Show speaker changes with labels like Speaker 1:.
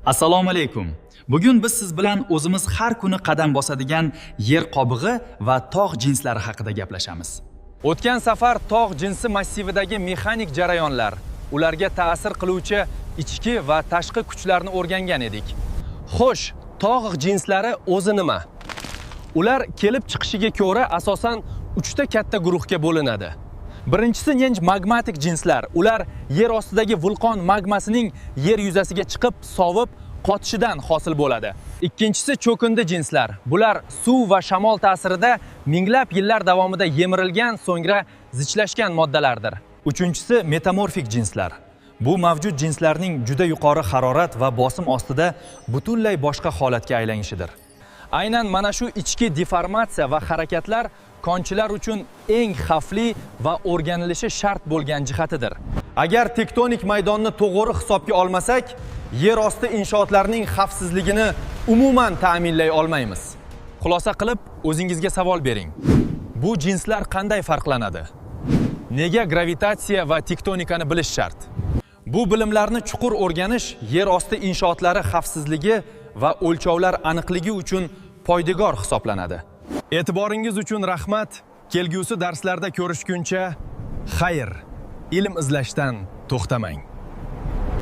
Speaker 1: Assalomu alaykum. Bugun biz siz bilan o'zimiz har kuni qadam bosadigan yer qobig'i va tog' jinslari haqida gaplashamiz.
Speaker 2: O'tgan safar tog' jinsi massividagi mexanik jarayonlar, ularga ta'sir qiluvchi ichki va tashqi kuchlarni o'rgangan edik. Xo'sh, tog' jinslari o'zi nima? Ular kelib chiqishiga ko'ra asosan 3 ta katta guruhga bo'linadi. Birinchisi magmatik jinslar. Ular yer ostidagi vulqon magmasining yer yuzasiga chiqib, sovib, qotishidan hosil bo'ladi. Ikkinchisi cho'kindi jinslar. Bular suv va shamol ta'sirida minglab yillar davomida yemirilgan, so'ngra zichlashgan moddalardir. Uchinchisi metamorfik jinslar. Bu mavjud jinslarning juda yuqori harorat va bosim ostida butunlay boshqa holatga aylanishidir. Aynan mana shu ichki deformatsiya va harakatlar konchilar uchun eng xavfli va o'rganilishi shart bo'lgan jihatidir. Agar tektonik maydonni to'g'ri hisobga olmasak, yer osti inshootlarining xavfsizligini umuman ta'minlay olmaymiz. Xulosa qilib, o'zingizga savol bering. Bu jinslar qanday farqlanadi? Nega gravitatsiya va tektonikani bilish shart? Bu bilimlarni chuqur o'rganish yer osti inshootlari xavfsizligi va o'lchovlar aniqligi uchun poydevor hisoblanadi. E'tiboringiz uchun rahmat. Kelgusi darslarda ko'rishguncha xayr. Ilm izlashdan to'xtamang.